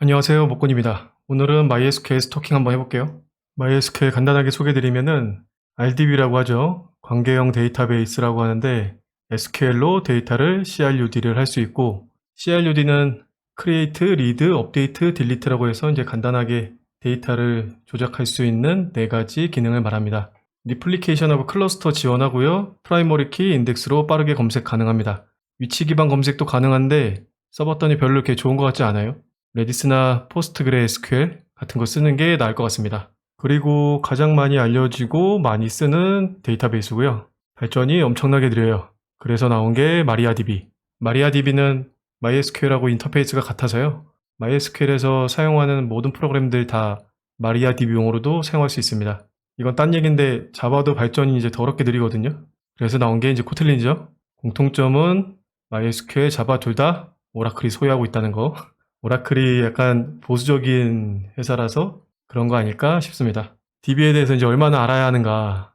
안녕하세요, 목건입니다. 오늘은 MySQL 스토킹 한번 해볼게요. MySQL 간단하게 소개드리면은 RDB라고 하죠. 관계형 데이터베이스라고 하는데 SQL로 데이터를 CRUD를 할 수 있고, CRUD는 Create, Read, Update, Delete라고 해서 이제 간단하게 데이터를 조작할 수 있는 4가지 기능을 말합니다. 리플리케이션하고 클러스터 지원하고요. 프라이머리 키 인덱스로 빠르게 검색 가능합니다. 위치 기반 검색도 가능한데 써봤더니 별로 이렇게 좋은 것 같지 않아요. 레디스나 포스트그레SQL 같은 거 쓰는 게 나을 것 같습니다. 그리고 가장 많이 알려지고 많이 쓰는 데이터베이스고요. 발전이 엄청나게 느려요. 그래서 나온 게 MariaDB. MariaDB는 MySQL하고 인터페이스가 같아서요. MySQL에서 사용하는 모든 프로그램들 다 MariaDB용으로도 사용할 수 있습니다. 이건 딴 얘기인데 자바도 발전이 이제 더럽게 느리거든요. 그래서 나온 게 이제 코틀린이죠. 공통점은 MySQL, 자바 둘 다 오라클이 소유하고 있다는 거. 오라클이 약간 보수적인 회사라서 그런 거 아닐까 싶습니다. DB에 대해서 이제 얼마나 알아야 하는가.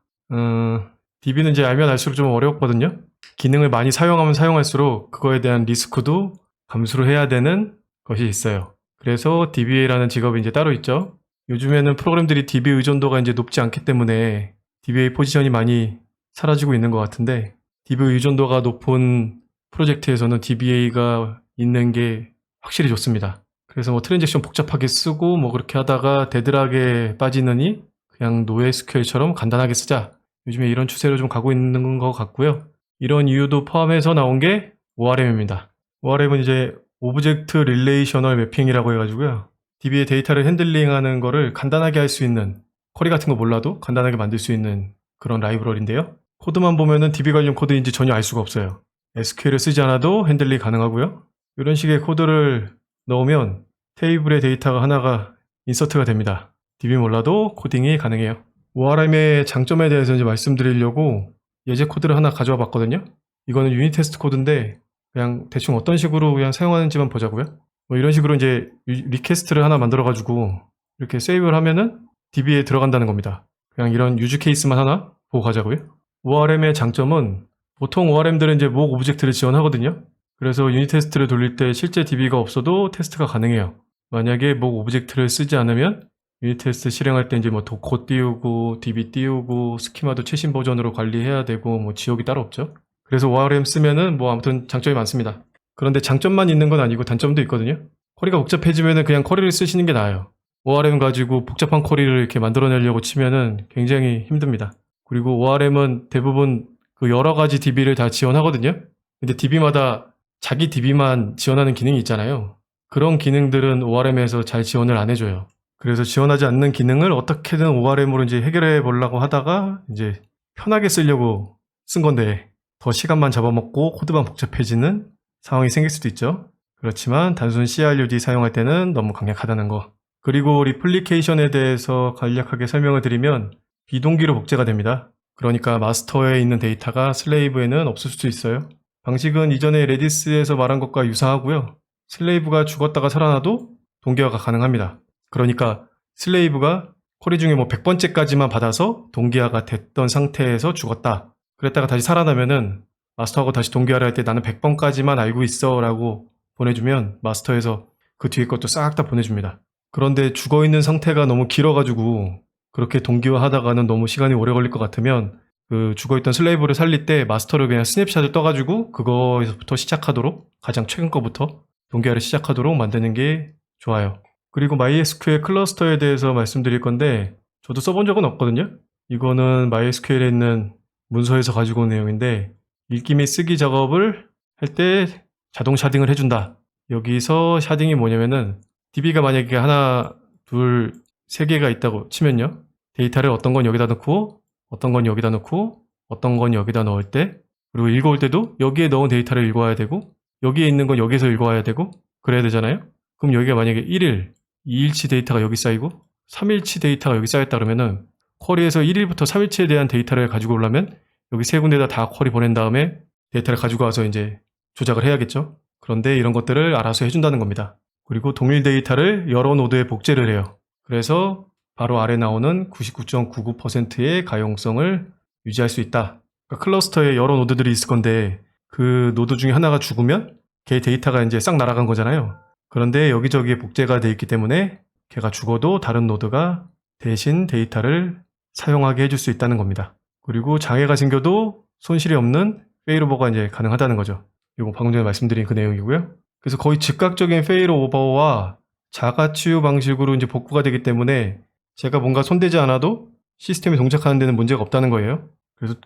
DB는 이제 알면 알수록 좀 어렵거든요. 기능을 많이 사용하면 사용할수록 그거에 대한 리스크도 감수를 해야 되는 것이 있어요. 그래서 DBA라는 직업이 이제 따로 있죠. 요즘에는 프로그램들이 DB 의존도가 이제 높지 않기 때문에 DBA 포지션이 많이 사라지고 있는 것 같은데, DB 의존도가 높은 프로젝트에서는 DBA가 있는 게 확실히 좋습니다. 그래서 뭐 트랜잭션 복잡하게 쓰고 뭐 그렇게 하다가 데드락에 빠지느니 그냥 NoSQL처럼 간단하게 쓰자. 요즘에 이런 추세로 좀 가고 있는 것 같고요. 이런 이유도 포함해서 나온 게 ORM입니다. ORM은 이제 오브젝트 릴레이셔널 매핑이라고 해가지고요. DB의 데이터를 핸들링하는 거를 간단하게 할 수 있는, 쿼리 같은 거 몰라도 간단하게 만들 수 있는 그런 라이브러리인데요. 코드만 보면은 DB 관련 코드인지 전혀 알 수가 없어요. SQL을 쓰지 않아도 핸들링 가능하고요. 이런 식의 코드를 넣으면 테이블의 데이터가 하나가 인서트가 됩니다. DB 몰라도 코딩이 가능해요. ORM의 장점에 대해서 이제 말씀드리려고 예제 코드를 하나 가져와 봤거든요. 이거는 유닛 테스트 코드인데 그냥 대충 어떤 식으로 그냥 사용하는지만 보자고요. 뭐 이런 식으로 이제 리퀘스트를 하나 만들어 가지고 이렇게 세이브를 하면은 DB에 들어간다는 겁니다. 그냥 이런 유즈 케이스만 하나 보고 가자고요. ORM의 장점은 보통 ORM들은 이제 mock 오브젝트를 지원하거든요. 그래서 유닛 테스트를 돌릴 때 실제 DB가 없어도 테스트가 가능해요. 만약에 mock 오브젝트를 쓰지 않으면 유닛 테스트 실행할 때 이제 뭐 도코 띄우고 DB 띄우고 스키마도 최신 버전으로 관리해야 되고 뭐 지옥이 따로 없죠. 그래서 ORM 쓰면은 뭐 아무튼 장점이 많습니다. 그런데 장점만 있는 건 아니고 단점도 있거든요. 쿼리가 복잡해지면은 그냥 쿼리를 쓰시는 게 나아요. ORM 가지고 복잡한 쿼리를 이렇게 만들어내려고 치면은 굉장히 힘듭니다. 그리고 ORM은 대부분 그 여러 가지 DB를 다 지원하거든요. 근데 DB마다 자기 DB만 지원하는 기능이 있잖아요. 그런 기능들은 ORM에서 잘 지원을 안 해줘요. 그래서 지원하지 않는 기능을 어떻게든 ORM으로 이제 해결해 보려고 하다가 이제 편하게 쓰려고 쓴 건데 더 시간만 잡아먹고 코드만 복잡해지는 상황이 생길 수도 있죠. 그렇지만 단순 CRUD 사용할 때는 너무 강력하다는 거. 그리고 리플리케이션에 대해서 간략하게 설명을 드리면 비동기로 복제가 됩니다. 그러니까 마스터에 있는 데이터가 슬레이브에는 없을 수도 있어요. 방식은 이전에 레디스에서 말한 것과 유사하고요. 슬레이브가 죽었다가 살아나도 동기화가 가능합니다. 그러니까 슬레이브가 쿼리 중에 뭐 100번째까지만 받아서 동기화가 됐던 상태에서 죽었다. 그랬다가 다시 살아나면은 마스터하고 다시 동기화를 할 때 나는 100번까지만 알고 있어 라고 보내주면 마스터에서 그 뒤에 것도 싹 다 보내줍니다. 그런데 죽어있는 상태가 너무 길어가지고 그렇게 동기화 하다가는 너무 시간이 오래 걸릴 것 같으면 그 죽어있던 슬레이브를 살릴 때 마스터를 그냥 스냅샷을 떠가지고 그거에서부터 시작하도록, 가장 최근 거부터 동기화를 시작하도록 만드는 게 좋아요. 그리고 MySQL 클러스터에 대해서 말씀드릴 건데 저도 써본 적은 없거든요. 이거는 MySQL에 있는 문서에서 가지고 온 내용인데 읽기 및 쓰기 작업을 할 때 자동 샤딩을 해준다. 여기서 샤딩이 뭐냐면은 DB가 만약에 하나, 둘, 세 개가 있다고 치면요. 데이터를 어떤 건 여기다 넣고 어떤 건 여기다 넣고 어떤 건 여기다 넣을 때, 그리고 읽어올 때도 여기에 넣은 데이터를 읽어야 되고 여기에 있는 건 여기서 읽어야 되고 그래야 되잖아요. 그럼 여기가 만약에 1일, 2일치 데이터가 여기 쌓이고 3일치 데이터가 여기 쌓였다 그러면은 쿼리에서 1일부터 3일치에 대한 데이터를 가지고 오려면 여기 세 군데다 다 쿼리 보낸 다음에 데이터를 가지고 와서 이제 조작을 해야겠죠. 그런데 이런 것들을 알아서 해준다는 겁니다. 그리고 동일 데이터를 여러 노드에 복제를 해요. 그래서 바로 아래 나오는 99.99%의 가용성을 유지할 수 있다. 그러니까 클러스터에 여러 노드들이 있을 건데 그 노드 중에 하나가 죽으면 걔 데이터가 이제 싹 날아간 거잖아요. 그런데 여기저기에 복제가 되어 있기 때문에 걔가 죽어도 다른 노드가 대신 데이터를 사용하게 해줄 수 있다는 겁니다. 그리고 장애가 생겨도 손실이 없는 페일오버가 이제 가능하다는 거죠. 이거 방금 전에 말씀드린 그 내용이고요. 그래서 거의 즉각적인 페일오버와 자가치유 방식으로 이제 복구가 되기 때문에 제가 뭔가 손대지 않아도 시스템이 동작하는 데는 문제가 없다는 거예요.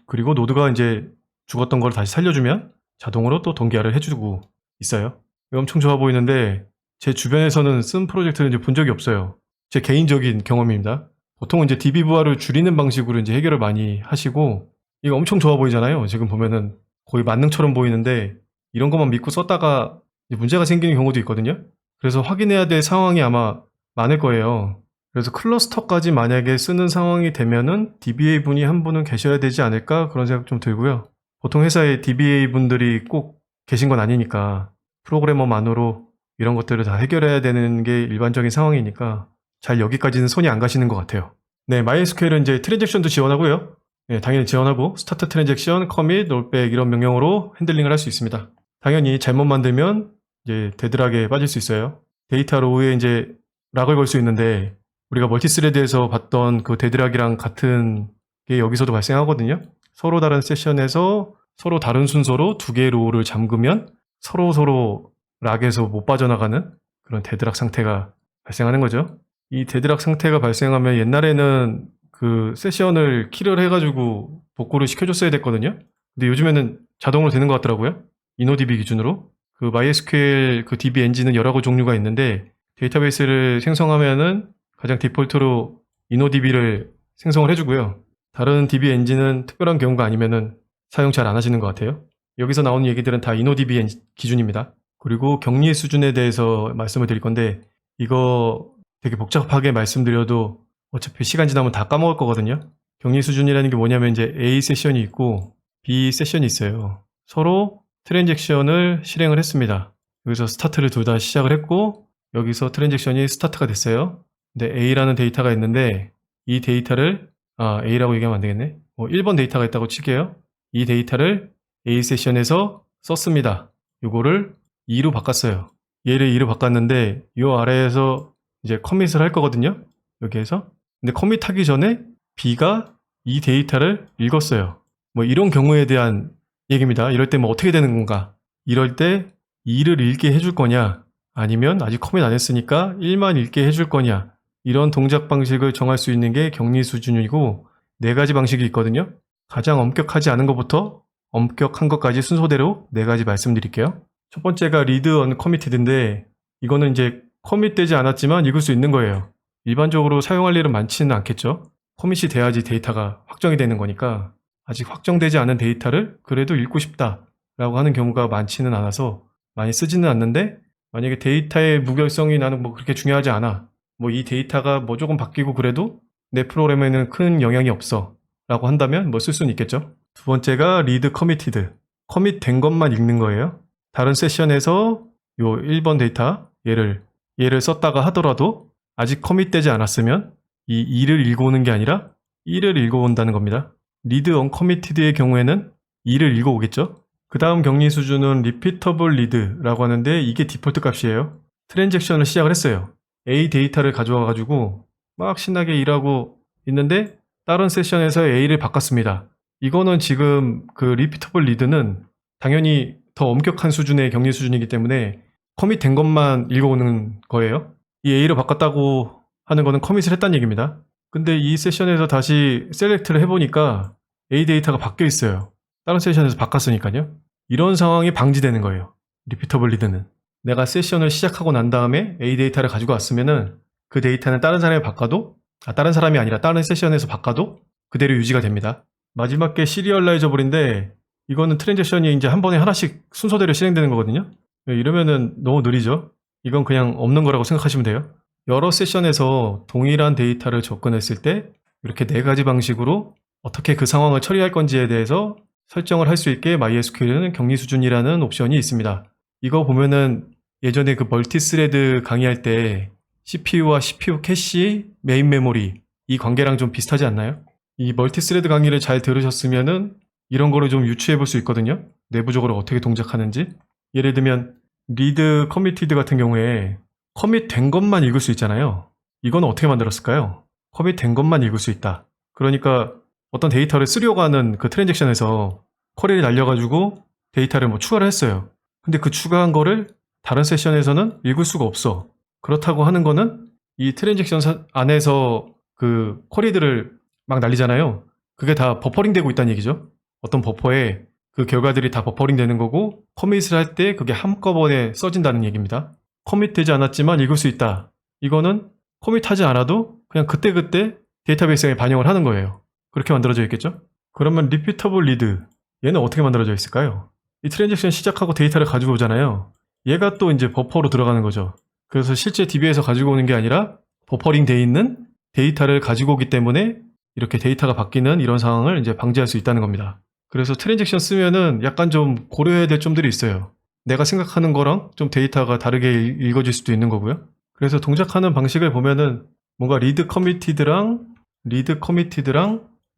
그리고 노드가 이제 죽었던 걸 다시 살려주면 자동으로 또 동기화를 해주고 있어요. 이거 엄청 좋아 보이는데 제 주변에서는 쓴 프로젝트를 이제 본 적이 없어요. 제 개인적인 경험입니다. 보통은 이제 DB 부하를 줄이는 방식으로 이제 해결을 많이 하시고, 이거 엄청 좋아 보이잖아요. 지금 보면은 거의 만능처럼 보이는데 이런 것만 믿고 썼다가 문제가 생기는 경우도 있거든요. 그래서 확인해야 될 상황이 아마 많을 거예요. 그래서 클러스터까지 만약에 쓰는 상황이 되면은 DBA 분이 한 분은 계셔야 되지 않을까 그런 생각 좀 들고요. 보통 회사에 DBA 분들이 꼭 계신 건 아니니까 프로그래머만으로 이런 것들을 다 해결해야 되는 게 일반적인 상황이니까 잘 여기까지는 손이 안 가시는 것 같아요. 네, MySQL은 이제 트랜잭션도 지원하고요. 네, 당연히 지원하고 스타트 트랜잭션, 커밋, 롤백 이런 명령어로 핸들링을 할 수 있습니다. 당연히 잘못 만들면 이제 데드락에 빠질 수 있어요. 데이터 로우에 이제 락을 걸 수 있는데 우리가 멀티스레드에서 봤던 그 데드락이랑 같은 게 여기서도 발생하거든요. 서로 다른 세션에서 서로 다른 순서로 두 개의 로우를 잠그면 서로 락에서 못 빠져나가는 그런 데드락 상태가 발생하는 거죠. 이 데드락 상태가 발생하면 옛날에는 그 세션을 킬을 해가지고 복구를 시켜줬어야 됐거든요. 근데 요즘에는 자동으로 되는 것 같더라고요. InnoDB 기준으로. 그 MySQL 그 DB 엔진은 여러 종류가 있는데 데이터베이스를 생성하면은 가장 디폴트로 InnoDB를 생성을 해주고요. 다른 DB 엔진은 특별한 경우가 아니면은 사용 잘 안 하시는 것 같아요. 여기서 나오는 얘기들은 다 InnoDB 기준입니다. 그리고 격리 수준에 대해서 말씀을 드릴 건데 이거 되게 복잡하게 말씀드려도 어차피 시간 지나면 다 까먹을 거거든요. 격리 수준이라는 게 뭐냐면 이제 A 세션이 있고 B 세션이 있어요. 서로 트랜잭션을 실행을 했습니다. 여기서 스타트를 둘 다 시작을 했고 여기서 트랜잭션이 스타트가 됐어요. 근데 A라는 데이터가 있는데 이 데이터를 A라고 얘기하면 안 되겠네. 1번 데이터가 있다고 칠게요. 이 데이터를 A 세션에서 썼습니다. 요거를 2로 바꿨어요. 얘를 2로 바꿨는데 이 아래에서 이제 커밋을 할 거거든요. 여기에서. 근데 커밋하기 전에 B가 이 데이터를 읽었어요. 뭐 이런 경우에 대한 얘기입니다. 이럴 때 뭐 어떻게 되는 건가? 이럴 때 2를 읽게 해줄 거냐? 아니면 아직 커밋 안 했으니까 1만 읽게 해줄 거냐? 이런 동작 방식을 정할 수 있는 게 격리 수준이고 4가지 방식이 있거든요. 가장 엄격하지 않은 것부터 엄격한 것까지 순서대로 4가지 말씀드릴게요. 첫 번째가 read uncommitted인데 이거는 이제 커밋되지 않았지만 읽을 수 있는 거예요. 일반적으로 사용할 일은 많지는 않겠죠. 커밋이 돼야지 데이터가 확정이 되는 거니까 아직 확정되지 않은 데이터를 그래도 읽고 싶다라고 하는 경우가 많지는 않아서 많이 쓰지는 않는데 만약에 데이터의 무결성이 나는 뭐 그렇게 중요하지 않아. 뭐 이 데이터가 뭐 조금 바뀌고 그래도 내 프로그램에는 큰 영향이 없어 라고 한다면 뭐 쓸 수는 있겠죠. 두 번째가 read committed. 커밋 된 것만 읽는 거예요. 다른 세션에서 요 1번 데이터 얘를 썼다가 하더라도 아직 커밋되지 않았으면 이 2를 읽어오는 게 아니라 1을 읽어온다는 겁니다. read uncommitted의 경우에는 2를 읽어오겠죠. 그 다음 격리 수준은 repeatable read라고 하는데 이게 디폴트 값이에요. 트랜잭션을 시작을 했어요. A 데이터를 가져와 가지고 막 신나게 일하고 있는데 다른 세션에서 A를 바꿨습니다. 이거는 지금 그 repeatable read는 당연히 더 엄격한 수준의 격리 수준이기 때문에 커밋 된 것만 읽어오는 거예요. 이 A를 바꿨다고 하는 거는 커밋을 했다는 얘기입니다. 근데 이 세션에서 다시 셀렉트를 해보니까 A 데이터가 바뀌어 있어요. 다른 세션에서 바꿨으니까요. 이런 상황이 방지되는 거예요. 리피터블 리드는. 내가 세션을 시작하고 난 다음에 A 데이터를 가지고 왔으면은 그 데이터는 다른 사람이 바꿔도 다른 사람이 아니라 다른 세션에서 바꿔도 그대로 유지가 됩니다. 마지막 게 시리얼라이저블인데 이거는 트랜잭션이 이제 한 번에 하나씩 순서대로 실행되는 거거든요. 이러면은 너무 느리죠. 이건 그냥 없는 거라고 생각하시면 돼요. 여러 세션에서 동일한 데이터를 접근했을 때 이렇게 4가지 방식으로 어떻게 그 상황을 처리할 건지에 대해서 설정을 할 수 있게 MySQL은 격리 수준이라는 옵션이 있습니다. 이거 보면은 예전에 그 멀티스레드 강의할 때 CPU와 CPU 캐시, 메인 메모리 이 관계랑 좀 비슷하지 않나요? 이 멀티스레드 강의를 잘 들으셨으면은 이런 거를 좀 유추해 볼 수 있거든요. 내부적으로 어떻게 동작하는지. 예를 들면 리드 커미티드 같은 경우에 커밋 된 것만 읽을 수 있잖아요. 이건 어떻게 만들었을까요? 커밋 된 것만 읽을 수 있다. 그러니까 어떤 데이터를 쓰려고 하는 그 트랜잭션에서 쿼리를 날려가지고 데이터를 뭐 추가를 했어요. 근데 그 추가한 거를 다른 세션에서는 읽을 수가 없어. 그렇다고 하는 거는 이 트랜잭션 안에서 그 쿼리들을 막 날리잖아요. 그게 다 버퍼링 되고 있다는 얘기죠. 어떤 버퍼에 그 결과들이 다 버퍼링 되는 거고 커밋을 할 때 그게 한꺼번에 써진다는 얘기입니다. 커밋 되지 않았지만 읽을 수 있다. 이거는 커밋하지 않아도 그냥 그때그때 데이터베이스에 반영을 하는 거예요. 그렇게 만들어져 있겠죠? 그러면 리피터블 리드 얘는 어떻게 만들어져 있을까요? 이 트랜잭션 시작하고 데이터를 가지고 오잖아요. 얘가 또 이제 버퍼로 들어가는 거죠. 그래서 실제 DB에서 가지고 오는 게 아니라 버퍼링 돼 있는 데이터를 가지고 오기 때문에 이렇게 데이터가 바뀌는 이런 상황을 이제 방지할 수 있다는 겁니다. 그래서 트랜잭션 쓰면은 약간 좀 고려해야 될 점들이 있어요. 내가 생각하는 거랑 좀 데이터가 다르게 읽어질 수도 있는 거고요. 그래서 동작하는 방식을 보면은 뭔가 리드 커미티드랑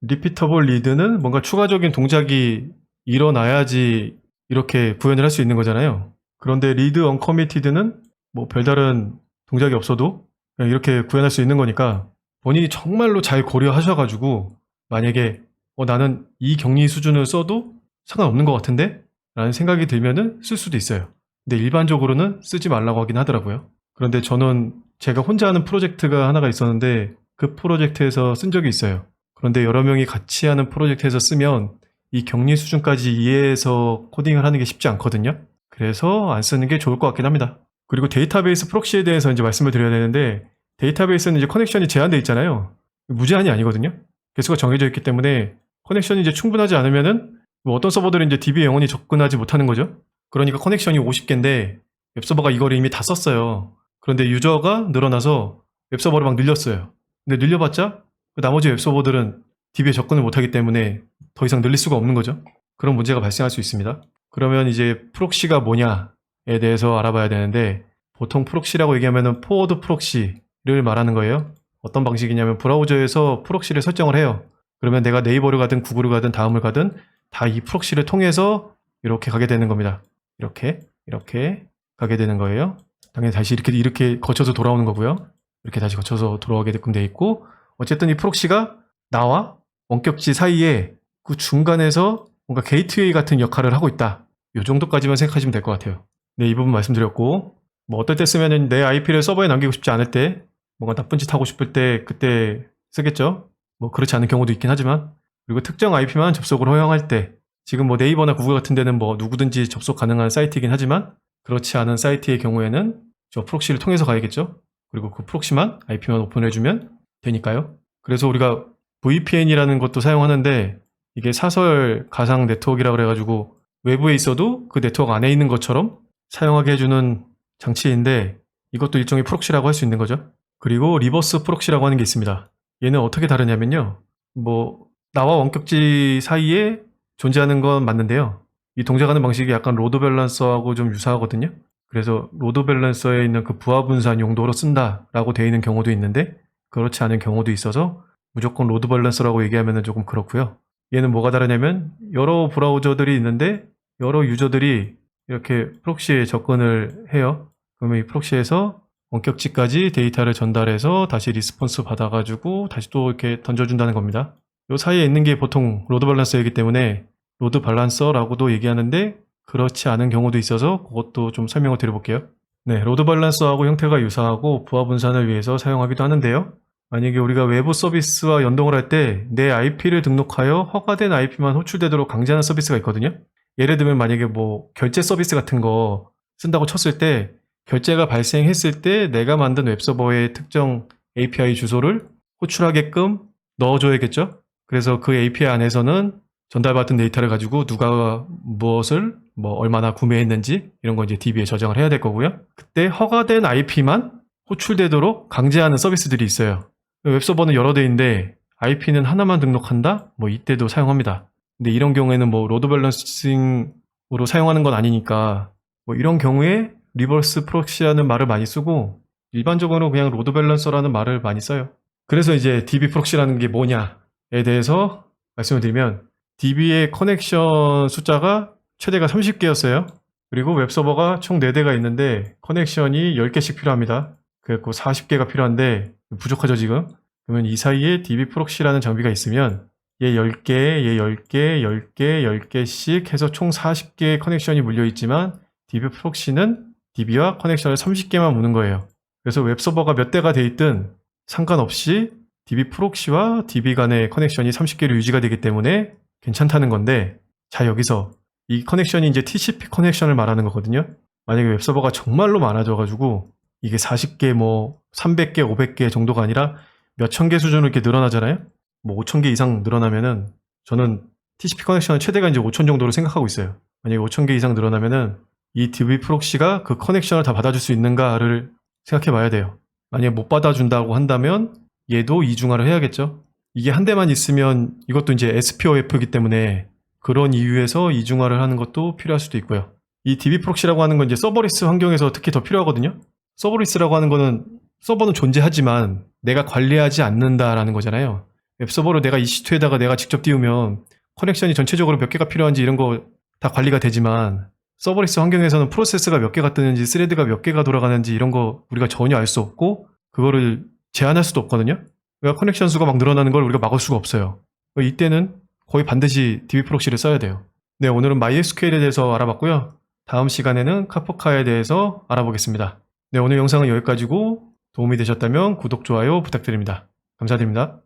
리피터블 리드는 뭔가 추가적인 동작이 일어나야지 이렇게 구현을 할 수 있는 거잖아요. 그런데 리드 언커미티드는 뭐 별다른 동작이 없어도 그냥 이렇게 구현할 수 있는 거니까 본인이 정말로 잘 고려하셔가지고 만약에 나는 이 격리 수준을 써도 상관없는 것 같은데? 라는 생각이 들면은 쓸 수도 있어요. 근데 일반적으로는 쓰지 말라고 하긴 하더라고요. 그런데 저는 제가 혼자 하는 프로젝트가 하나가 있었는데 그 프로젝트에서 쓴 적이 있어요. 그런데 여러 명이 같이 하는 프로젝트에서 쓰면 이 격리 수준까지 이해해서 코딩을 하는 게 쉽지 않거든요. 그래서 안 쓰는 게 좋을 것 같긴 합니다. 그리고 데이터베이스 프록시에 대해서 이제 말씀을 드려야 되는데 데이터베이스는 이제 커넥션이 제한되어 있잖아요. 무제한이 아니거든요. 개수가 정해져 있기 때문에 커넥션이 이제 충분하지 않으면은 뭐 어떤 서버들은 이제 DB에 영원히 접근하지 못하는 거죠. 그러니까 커넥션이 50개인데 웹서버가 이걸 이미 다 썼어요. 그런데 유저가 늘어나서 웹서버를 막 늘렸어요. 근데 늘려봤자 그 나머지 웹서버들은 DB에 접근을 못하기 때문에 더 이상 늘릴 수가 없는 거죠. 그런 문제가 발생할 수 있습니다. 그러면 이제 프록시가 뭐냐에 대해서 알아봐야 되는데 보통 프록시라고 얘기하면은 포워드 프록시를 말하는 거예요. 어떤 방식이냐면 브라우저에서 프록시를 설정을 해요. 그러면 내가 네이버를 가든 구글을 가든 다음을 가든 다 이 프록시를 통해서 이렇게 가게 되는 겁니다. 이렇게 가게 되는 거예요. 당연히 다시 이렇게 거쳐서 돌아오는 거고요. 이렇게 다시 거쳐서 돌아오게끔 돼 있고 어쨌든 이 프록시가 나와 원격지 사이에 그 중간에서 뭔가 게이트웨이 같은 역할을 하고 있다. 이 정도까지만 생각하시면 될 것 같아요. 네, 이 부분 말씀드렸고 뭐 어떨 때 쓰면은 내 IP를 서버에 남기고 싶지 않을 때 뭔가 나쁜 짓 하고 싶을 때 그때 쓰겠죠. 뭐 그렇지 않은 경우도 있긴 하지만 그리고 특정 IP만 접속을 허용할 때 지금 뭐 네이버나 구글 같은 데는 뭐 누구든지 접속 가능한 사이트이긴 하지만 그렇지 않은 사이트의 경우에는 저 프록시를 통해서 가야겠죠. 그리고 그 프록시만 IP만 오픈해주면 되니까요. 그래서 우리가 VPN이라는 것도 사용하는데 이게 사설 가상 네트워크라고 그래가지고 외부에 있어도 그 네트워크 안에 있는 것처럼 사용하게 해주는 장치인데 이것도 일종의 프록시라고 할 수 있는 거죠. 그리고 리버스 프록시라고 하는 게 있습니다. 얘는 어떻게 다르냐면요. 뭐 나와 원격지 사이에 존재하는 건 맞는데요. 이 동작하는 방식이 약간 로드 밸런서하고 좀 유사하거든요. 그래서 로드 밸런서에 있는 그 부하 분산 용도로 쓴다라고 되어 있는 경우도 있는데 그렇지 않은 경우도 있어서 무조건 로드 밸런서라고 얘기하면 조금 그렇고요. 얘는 뭐가 다르냐면 여러 브라우저들이 있는데 여러 유저들이 이렇게 프록시에 접근을 해요. 그러면 이 프록시에서 원격지까지 데이터를 전달해서 다시 리스폰스 받아가지고 다시 또 이렇게 던져준다는 겁니다. 이 사이에 있는 게 보통 로드 밸런서이기 때문에 로드 밸런서라고도 얘기하는데 그렇지 않은 경우도 있어서 그것도 좀 설명을 드려볼게요. 네, 로드 밸런서하고 형태가 유사하고 부하 분산을 위해서 사용하기도 하는데요. 만약에 우리가 외부 서비스와 연동을 할 때 내 IP를 등록하여 허가된 IP만 호출되도록 강제하는 서비스가 있거든요. 예를 들면 만약에 뭐 결제 서비스 같은 거 쓴다고 쳤을 때 결제가 발생했을 때 내가 만든 웹서버의 특정 API 주소를 호출하게끔 넣어줘야겠죠. 그래서 그 API 안에서는 전달받은 데이터를 가지고 누가 무엇을 뭐 얼마나 구매했는지 이런 거 이제 DB에 저장을 해야 될 거고요. 그때 허가된 IP만 호출되도록 강제하는 서비스들이 있어요. 웹서버는 여러 대인데 IP는 하나만 등록한다? 뭐 이때도 사용합니다. 근데 이런 경우에는 뭐 로드 밸런싱으로 사용하는 건 아니니까 뭐 이런 경우에 리버스 프록시라는 말을 많이 쓰고 일반적으로 그냥 로드 밸런서라는 말을 많이 써요. 그래서 이제 DB 프록시라는 게 뭐냐에 대해서 말씀을 드리면 DB의 커넥션 숫자가 최대가 30개였어요. 그리고 웹서버가 총 4대가 있는데 커넥션이 10개씩 필요합니다. 그래서 40개가 필요한데 부족하죠 지금? 그러면 이 사이에 DB 프록시라는 장비가 있으면 얘 10개, 얘 10개, 10개, 10개씩 해서 총 40개의 커넥션이 물려있지만 DB 프록시는 DB와 커넥션을 30개만 무는 거예요. 그래서 웹서버가 몇 대가 돼 있든 상관없이 DB 프록시와 DB 간의 커넥션이 30개로 유지가 되기 때문에 괜찮다는 건데, 자 여기서 이 커넥션이 이제 TCP 커넥션을 말하는 거거든요. 만약에 웹서버가 정말로 많아져가지고 이게 40개, 뭐 300개, 500개 정도가 아니라 몇천 개 수준으로 이렇게 늘어나잖아요. 뭐 5천 개 이상 늘어나면은 저는 TCP 커넥션은 최대가 이제 5천 정도로 생각하고 있어요. 만약에 5천 개 이상 늘어나면은 이 DB 프록시가 그 커넥션을 다 받아줄 수 있는가를 생각해 봐야 돼요. 만약에 못 받아준다고 한다면 얘도 이중화를 해야겠죠. 이게 한 대만 있으면 이것도 이제 SPOF이기 때문에 그런 이유에서 이중화를 하는 것도 필요할 수도 있고요. 이 DB 프록시라고 하는 건 이제 서버리스 환경에서 특히 더 필요하거든요. 서버리스라고 하는 거는 서버는 존재하지만 내가 관리하지 않는다라는 거잖아요. 웹서버로 내가 EC2에다가 내가 직접 띄우면 커넥션이 전체적으로 몇 개가 필요한지 이런 거 다 관리가 되지만 서버리스 환경에서는 프로세스가 몇 개가 뜨는지 스레드가 몇 개가 돌아가는지 이런 거 우리가 전혀 알 수 없고 그거를 제한할 수도 없거든요. 그러니까 커넥션 수가 막 늘어나는 걸 우리가 막을 수가 없어요. 이때는 거의 반드시 DB 프록시를 써야 돼요. 네, 오늘은 MySQL에 대해서 알아봤고요. 다음 시간에는 카프카에 대해서 알아보겠습니다. 네, 오늘 영상은 여기까지고 도움이 되셨다면 구독, 좋아요 부탁드립니다. 감사드립니다.